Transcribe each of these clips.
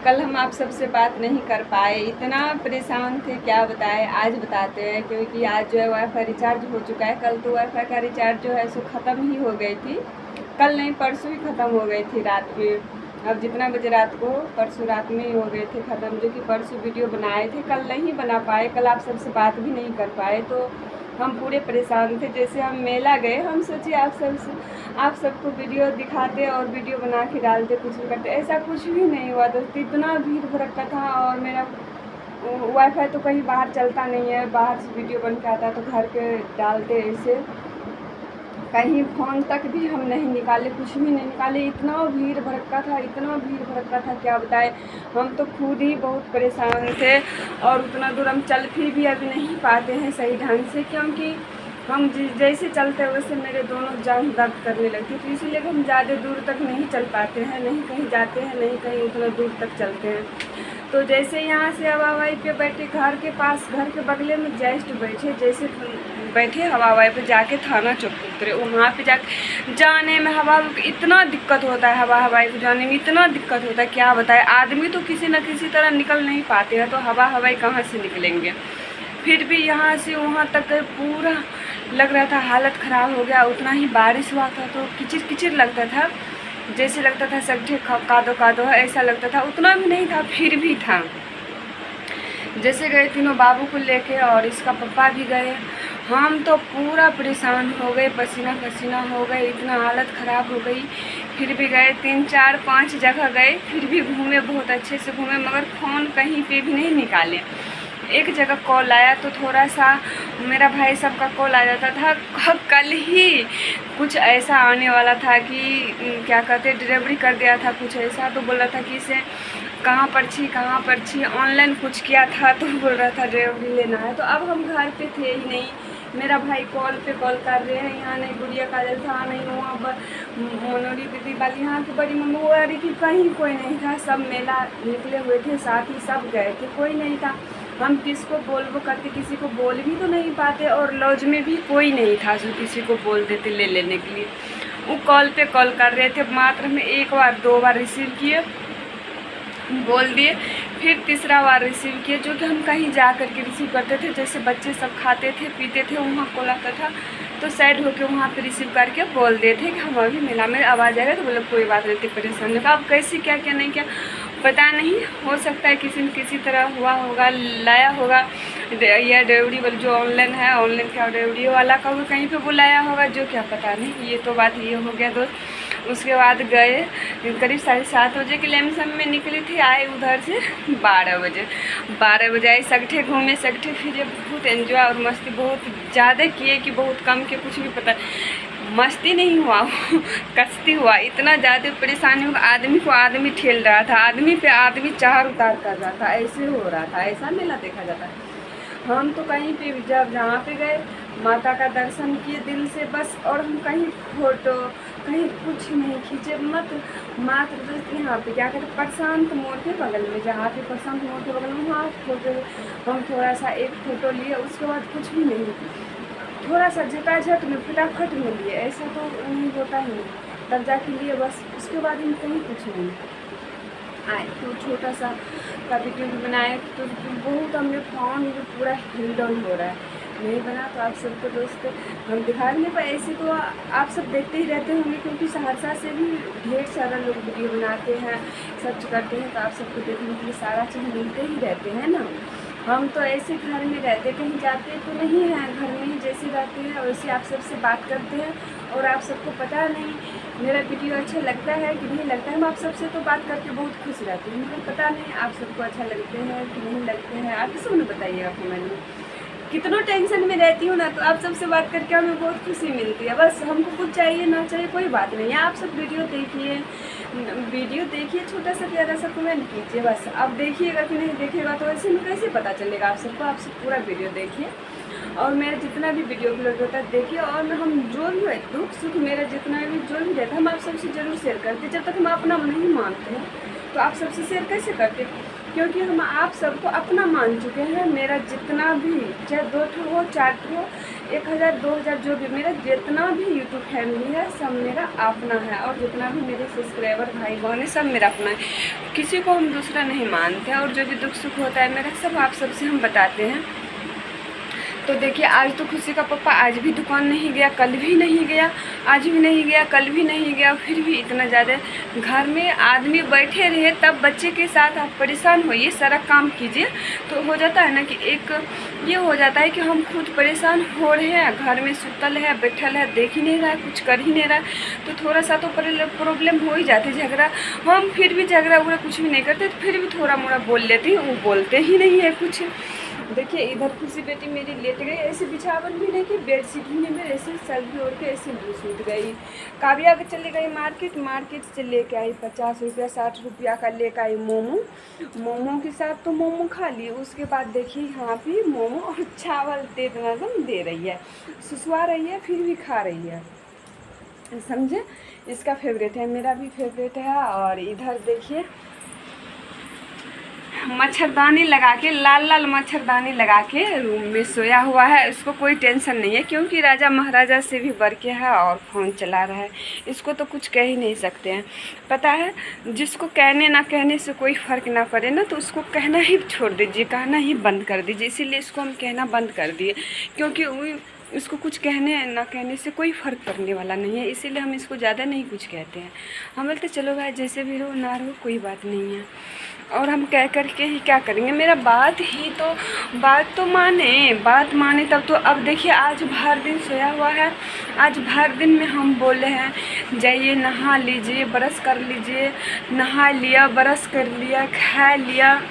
कल हम आप सबसे बात नहीं कर पाए, इतना परेशान थे क्या बताएं। आज बताते हैं क्योंकि आज जो है वाईफाई रिचार्ज हो चुका है। कल तो वाईफाई का रिचार्ज जो है सो ख़त्म ही हो गई थी। कल नहीं, परसों ही ख़त्म हो गई थी रात में। अब जितना बजे रात को, परसों रात में ही हो गए थे ख़त्म, जो कि परसों वीडियो बनाए थे। कल नहीं बना पाए, कल आप सबसे बात भी नहीं कर पाए, तो हम पूरे परेशान थे। जैसे हम मेला गए, हम सोचे आप सबको वीडियो दिखाते और वीडियो बना के डालते, कुछ भी करते, ऐसा कुछ भी नहीं हुआ दोस्तों। इतना भीड़ भड़का था और मेरा वाईफाई तो कहीं बाहर चलता नहीं है, बाहर से वीडियो बन के आता तो घर पे डालते ऐसे। कहीं फ़ोन तक भी हम नहीं निकाले, कुछ भी नहीं निकाले। इतना भीड़ भड़का था, इतना भीड़ भड़का था क्या बताएं। हम तो खुद ही बहुत परेशान थे और उतना दूर हम चल फिर भी अभी नहीं पाते हैं सही ढंग से, क्योंकि हम जैसे चलते हैं वैसे मेरे दोनों जान दर्द करने लगती है। तो इसीलिए हम ज़्यादा दूर तक नहीं चल पाते हैं, नहीं कहीं जाते हैं, नहीं कहीं उतना दूर तक चलते हैं। तो जैसे यहाँ से हवा हवाई पे बैठे, घर के पास, घर के बगले में जस्ट बैठे, जैसे बैठे हवा हवाई पे जाके थाना चौक उतरे। वहाँ पे जाके जाने में हवा इतना दिक्कत होता है, हवा हवाई पे जाने में इतना दिक्कत होता है क्या बताए। आदमी तो किसी न किसी तरह निकल नहीं पाते हैं, तो हवा हवाई कहाँ से निकलेंगे। फिर भी यहाँ से वहाँ तक पूरा लग रहा था हालत ख़राब हो गया। उतना ही बारिश हुआ था तो किचिर किचिर लगता था, जैसे लगता था सगठे कादो कादो है, ऐसा लगता था। उतना भी नहीं था, फिर भी था। जैसे गए तीनों बाबू को लेके और इसका पापा भी गए। हम तो पूरा परेशान हो गए, पसीना पसीना हो गए, इतना हालत ख़राब हो गई। फिर भी गए, 3 4 5 जगह गए, फिर भी घूमे, बहुत अच्छे से घूमे, मगर फ़ोन कहीं पे भी नहीं निकाले। एक जगह कॉल आया तो थोड़ा सा मेरा भाई सबका कॉल आ जाता था। कल ही कुछ ऐसा आने वाला था कि क्या कहते, डिलीवरी कर दिया था कुछ ऐसा, तो बोल रहा था कि इसे कहाँ पर छी ऑनलाइन कुछ किया था, तो बोल रहा था डिलीवरी लेना है। तो अब हम घर पे थे ही नहीं, मेरा भाई कॉल पे कॉल कर रहे हैं, यहाँ नहीं गुड़िया काजल था, नहीं वहाँ पर मनोरी दीदी वाली यहाँ की बड़ी मम्मी वो आ रही थी, कहीं कोई नहीं था। सब मेला निकले हुए थे, साथ ही सब गए थे, कोई नहीं था। हम किसको बोलबो करते, किसी को बोल भी तो नहीं पाते, और लॉज में भी कोई नहीं था जो किसी को बोल देते ले लेने के लिए। वो कॉल पे कॉल कर रहे थे, मात्र में 1 बार 2 बार रिसीव किए, बोल दिए, फिर तीसरा बार रिसीव किए, जो कि हम कहीं जा कर के रिसीव करते थे। जैसे बच्चे सब खाते थे पीते थे, वहाँ कॉल आता था तो साइड होके वहाँ पे रिसीव करके बोल देते थे कि हम अभी मेला में आवाज़ आएगा, तो बोले कोई बात नहीं, परेशान होगा। अब कैसे क्या क्या नहीं क्या पता नहीं, हो सकता है किसी न किसी तरह हुआ होगा, लाया होगा या डिलीवरी वाला जो ऑनलाइन है, ऑनलाइन का डिलीवरी वाला का भी कहीं पे बुलाया होगा, जो क्या पता नहीं। ये तो बात ये हो गया दोस्त। उसके बाद गए, करीब 7:30 बजे के लमसम में निकली थी, आए उधर से 12 बजे आए। सगठे घूमे, सगठे फिरे, बहुत एंजॉय और मस्ती बहुत ज़्यादा किए कि बहुत कम के कुछ भी पता। मस्ती नहीं हुआ कश्ती हुआ। इतना ज़्यादा परेशानी हुआ, आदमी को आदमी ठेल रहा था, आदमी पे आदमी चढ़ उतार कर रहा था, ऐसे हो रहा था। ऐसा मेला देखा जाता है। हम तो कहीं पे जब जहाँ पे गए माता का दर्शन किए दिल से बस, और हम कहीं फ़ोटो कहीं कुछ नहीं खींचे, मात्र दोस्त यहाँ पे क्या कहते प्रशांत मोड़ के बगल में, जहाँ पे प्रशांत मोड़ के बगल में, वहाँ फोटो हम थोड़ा सा एक फ़ोटो लिए, उसके बाद कुछ भी नहीं, थोड़ा सा झटाझट में फटाफट में लिए, ऐसा तो नहीं होता ही नहीं, तब जाके लिए बस। उसके बाद हम कहीं कुछ नहीं आए। तो छोटा सा का वीडियो भी बनाए, तो बहुत हमने फोन पूरा हिल डाउन हो रहा है, नहीं बना। तो आप सबको दोस्त हम दिखा रहे हैं, पर ऐसे तो आप सब देखते ही रहते होंगे, क्योंकि सहरसा से भी ढेर सारा लोग वीडियो बनाते हैं, सर्च करते हैं, तो आप सबको देखने के लिए सारा चीज़ मिलते ही रहते हैं ना। हम तो ऐसे घर में रहते, कहीं जाते तो नहीं हैं, घर में ही जैसे रहते हैं वैसे आप सबसे बात करते हैं। और आप सबको पता नहीं मेरा वीडियो अच्छा लगता है कि नहीं लगता है। हम आप सबसे तो बात करके बहुत खुश रहते हैं, मुझे पता नहीं आप सबको अच्छा लगते हैं कि नहीं लगते हैं, आप ही सब ने बताइएगा कमेंट में। कितना टेंशन में रहती हूँ ना, तो आप सबसे बात करके हमें बहुत खुशी मिलती है। बस हमको कुछ चाहिए ना चाहिए कोई बात नहीं है, आप सब वीडियो देखिए, छोटा सा प्यारा सा कमेंट कीजिए बस। आप देखिएगा कि नहीं देखिएगा तो ऐसे में कैसे पता चलेगा आप सबको। आप सब पूरा वीडियो देखिए और मेरा जितना भी वीडियो अपलोड होता है देखिए, और हम जो भी है दुख सुख मेरा जितना भी जो भी रहता है हम आप सबसे ज़रूर शेयर करते हैं। जब तक हम अपना नहीं मानते हैं तो आप सबसे शेयर कैसे करते, क्योंकि हम आप सबको अपना मान चुके हैं। मेरा जितना भी, चाहे 2 ठो हो, 4 ठो हो, 1000 2000 जो भी, मेरा जितना भी यूट्यूब फैमिली है सब मेरा अपना है, और जितना भी मेरे सब्सक्राइबर भाई बहन है सब मेरा अपना है। किसी को हम दूसरा नहीं मानते, और जो भी दुख सुख होता है मेरा सब आप सबसे हम बताते हैं। तो देखिए, आज तो खुशी का पापा आज भी दुकान नहीं गया, कल भी नहीं गया, आज भी नहीं गया, कल भी नहीं गया। फिर भी इतना ज़्यादा घर में आदमी बैठे रहे, तब बच्चे के साथ आप परेशान होइए, सारा काम कीजिए, तो हो जाता है ना कि एक ये हो जाता है कि हम खुद परेशान हो रहे हैं, घर में सुतल है, बैठल है, देख ही नहीं रहा है, कुछ कर ही नहीं रहा है, तो थोड़ा सा तो प्रॉब्लम हो ही जाती है। झगड़ा, हम फिर भी झगड़ा उगड़ा कुछ भी नहीं करते, तो फिर भी थोड़ा मोड़ा बोल लेती हूँ, वो बोलते ही नहीं है कुछ। देखिए, इधर खुशी बेटी मेरी लेट गई, ऐसे बिछावन भी नहीं कि बेडशीट भी नहीं, मेरे ऐसे सर भी ओढ़ के ऐसे सूत गई। काव्या के चले गई मार्केट से लेके आई 50 रुपया 60 रुपया का लेकर आई मोमो के साथ, तो मोमो खा ली। उसके बाद देखिए यहाँ पे मोमो और चावल दे रही है, सुसवा रही है, फिर भी खा रही है, समझे। इसका फेवरेट है, मेरा भी फेवरेट है। और इधर देखिए मच्छरदानी लगा के, लाल मच्छरदानी लगा के रूम में सोया हुआ है। इसको कोई टेंशन नहीं है, क्योंकि राजा महाराजा से भी बढ़ के है और फ़ोन चला रहा है। इसको तो कुछ कह ही नहीं सकते हैं। पता है, जिसको कहने ना कहने से कोई फ़र्क ना पड़े ना, तो उसको कहना ही छोड़ दीजिए, कहना ही बंद कर दीजिए। इसीलिए इसको हम कहना बंद कर दिए, क्योंकि इसको कुछ कहने ना कहने से कोई फ़र्क पड़ने वाला नहीं है। इसीलिए हम इसको ज़्यादा नहीं कुछ कहते हैं। हम बोलते चलो भाई, जैसे भी रहो ना रहो, कोई बात नहीं है। और हम कह कर के ही क्या करेंगे, मेरा बात तो माने तब तो। अब देखिए, आज भर दिन सोया हुआ है, आज भर दिन में हम बोले हैं जाइए नहा लीजिए, ब्रश कर लीजिए, नहा लिया, ब्रश कर लिया, खा लिया,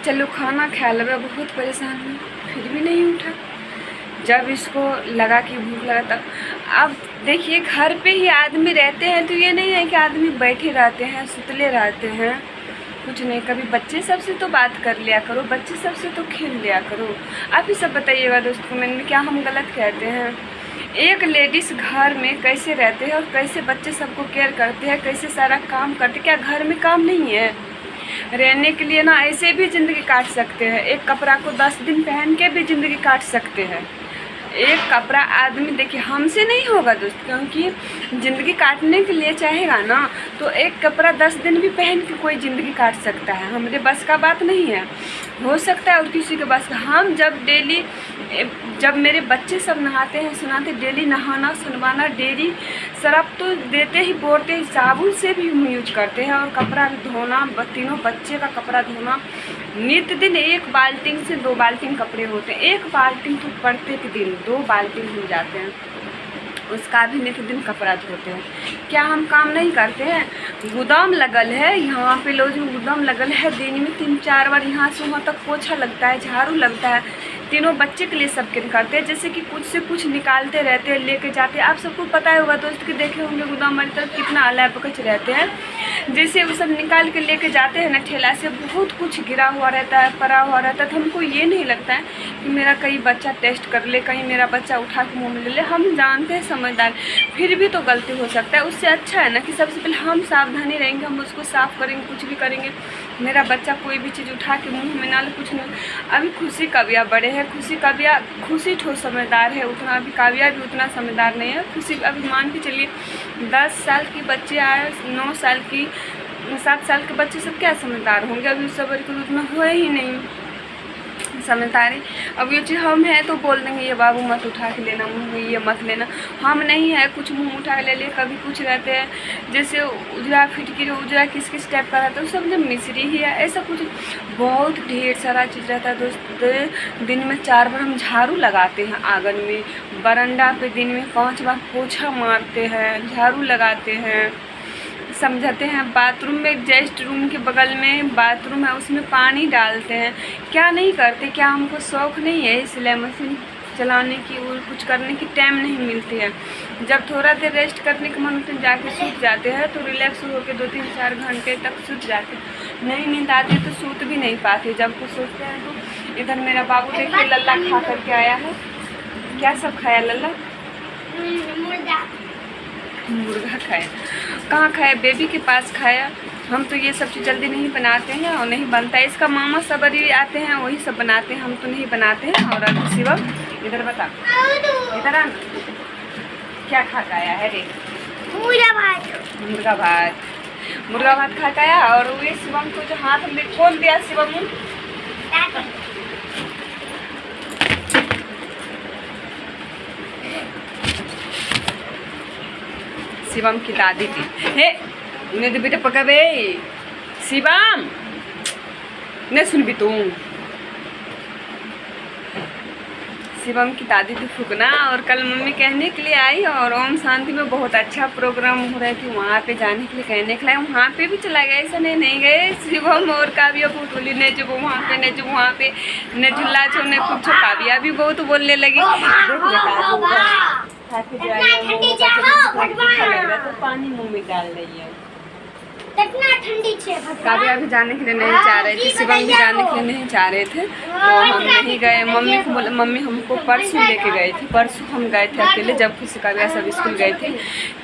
चलो खाना खा लो। बहुत परेशान हूँ, फिर भी नहीं उठा। जब इसको लगा कि भूख लगा तब। अब देखिए, घर पे ही आदमी रहते हैं, तो ये नहीं है कि आदमी बैठे रहते हैं, सुतले रहते हैं, कुछ नहीं। कभी बच्चे सबसे तो बात कर लिया करो, बच्चे सबसे तो खेल लिया करो। आप ही सब बताइएगा दोस्त कमेंट में, क्या हम गलत कहते हैं। एक लेडीज़ घर में कैसे रहते हैं और कैसे बच्चे सबको केयर करते हैं, कैसे सारा काम करते, क्या घर में काम नहीं है। रहने के लिए ना ऐसे भी ज़िंदगी काट सकते हैं, एक कपड़ा को 10 दिन पहन के भी ज़िंदगी काट सकते हैं। एक कपड़ा आदमी, देखिए हमसे नहीं होगा दोस्त, क्योंकि ज़िंदगी काटने के लिए चाहेगा ना, तो एक कपड़ा 10 दिन भी पहन के कोई ज़िंदगी काट सकता है। हमारे बस का बात नहीं है, हो सकता है और किसी के बस का। हम जब मेरे बच्चे सब नहाते हैं सुनाते, डेली नहाना सुनवाना, डेली सरफ तो देते ही, बोलते ही, साबुन से भी हम यूज करते हैं, और कपड़ा धोना, तीनों बच्चे का कपड़ा धोना, नित्य दिन 1 बाल्टी से 2 बाल्टी कपड़े होते हैं। 1 बाल्टी तो प्रत्येक दिन 2 बाल्टी हो जाते हैं, उसका भी नित्य दिन कपड़ा धोते हैं। क्या हम काम नहीं करते हैं। गोदाम लगल है यहाँ पे, लो जो गोदाम लगल है, दिन में 3-4 बार यहाँ से वहाँ तक पोछा लगता है, झाड़ू लगता है। तीनों बच्चे के लिए सब करते हैं, जैसे कि कुछ से कुछ निकालते रहते हैं, लेके जाते हैं। आप सबको पता ही होगा दोस्त कि देखे होंगे गोदाम वाली तरफ कितना अलाय पकच रहते हैं। जैसे वो सब निकाल के लेके जाते हैं ना ठेला से, बहुत कुछ गिरा हुआ रहता है, पड़ा हुआ रहता है। तो हमको ये नहीं लगता है कि मेरा कहीं बच्चा टेस्ट कर ले, कहीं मेरा बच्चा उठा के मुँह में ले ले। हम जानते हैं, समझदार, फिर भी तो गलती हो सकता है। उससे अच्छा है ना कि सबसे पहले हम सावधानी रहेंगे, हम उसको साफ़ करेंगे, कुछ भी करेंगे, मेरा बच्चा कोई भी चीज़ उठा के मुँह में ना ले, कुछ नहीं। अभी खुशी काव्या बड़े हैं, खुशी ठो समझदार है, उतना अभी काव्या भी उतना समझदार नहीं है। खुशी अभी मान के चलिए 10 साल की बच्चे आए, 9 साल की, 7 साल के बच्चे सब क्या समझदार होंगे। अभी उस सबर को उतना हुआ ही नहीं समझदारी। अब ये चीज़ हम हैं तो बोल देंगे ये बाबू मत उठा के लेना मुँह में, ये मत लेना। हम नहीं है कुछ मुँह उठा के ले ले। कभी कुछ रहते हैं जैसे उजरा फिटकी, उजरा किस टाइप का रहता है, सब जब मिश्री ही है, ऐसा कुछ बहुत ढेर सारा चीज़ रहता है दोस्त। दिन में 4 बार हम झाड़ू लगाते हैं आंगन में, बरंडा पे दिन में 5 बार पोछा मारते हैं, झाड़ू लगाते हैं, समझाते हैं। बाथरूम में, जस्ट रूम के बगल में बाथरूम है, उसमें पानी डालते हैं। क्या नहीं करते, क्या हमको शौक़ नहीं है सिलाई मशीन चलाने की और कुछ करने की टाइम नहीं मिलती है। जब थोड़ा देर रेस्ट करने का मन होता है जाके सूत जाते हैं, तो रिलैक्स होकर 2-3-4 घंटे तक सूत जाते हैं। नहीं नींद आती तो सूत भी नहीं पाते। जब कुछ सोचते हैं तो इधर मेरा बाबू देखिए लल्ला खा करके आया है। क्या सब खाया लल्ला? मुर्गा खाया। कहाँ खाया? बेबी के पास खाया। हम तो ये सब चीज़ जल्दी नहीं बनाते हैं और नहीं बनता है। इसका मामा सब अभी आते हैं वही सब बनाते हैं, हम तो नहीं बनाते हैं। और अभी शिवम इधर बता, इधर आ, क्या खा के आया है रे? मुर्गा भात। मुर्गा भात, मुर्गा भात खा के आया। और ये शिवम को जो हाथ में खोल दिया शिवम, शिवम की दादी थी। हे उन्हें तो बेटा पका बे शिवम, नहीं सुन भी तू। शिवम की दादी थी फुकना। और कल मम्मी कहने के लिए आई और ओम शांति में बहुत अच्छा प्रोग्राम हो रहा है कि वहाँ पे जाने के लिए कहने के लिए वहाँ पे भी चला गया। ऐसा नहीं गए शिवम और काव्या फुटोली ने जो वहाँ पे ने झुल्ला छो ने कुछ काव्या भी बहुत बोलने लगी। तो पानी मुँह में डाल रही है। काव्या भी जाने के लिए नहीं चाह रही थी, शिवम भी जाने के लिए नहीं चाह रहे थे, तो हम नहीं गए। मम्मी को बोले, मम्मी हमको परसों लेके गए थे। परसों हम गए थे अकेले, जब खुशी काव्या सब स्कूल गए थे।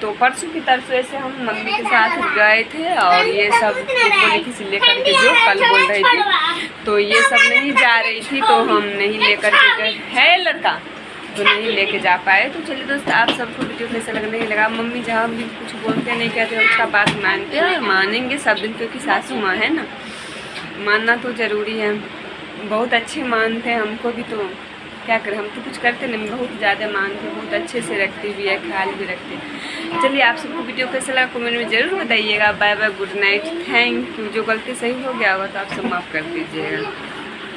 तो परसों की तरफ से हम मम्मी के साथ गए थे। और ये सब बोले किसी लेकर के जो कल बोल रही थी, तो ये सब नहीं जा रही थी, तो हम नहीं लेकर के गए। है लड़का तो नहीं लेके जा पाए। तो चलिए दोस्त, आप सबको वीडियो कैसा लगने लगा। मम्मी जहाँ भी कुछ बोलते नहीं कहते उसका बात मानते हैं और मानेंगे सब दिन, क्योंकि सासू माँ है ना, मानना तो ज़रूरी है। बहुत अच्छे मानते हैं हमको भी, तो क्या करें, हम तो कुछ करते नहीं, बहुत ज़्यादा मानते, बहुत अच्छे से रखते भी है, ख्याल भी रखते। चलिए आप सबको वीडियो कैसा लगा कमेंट में ज़रूर बताइएगा। Bye bye, good night, thank you. जो गलती सही हो गया होगा तो आप सब माफ़ कर दीजिएगा।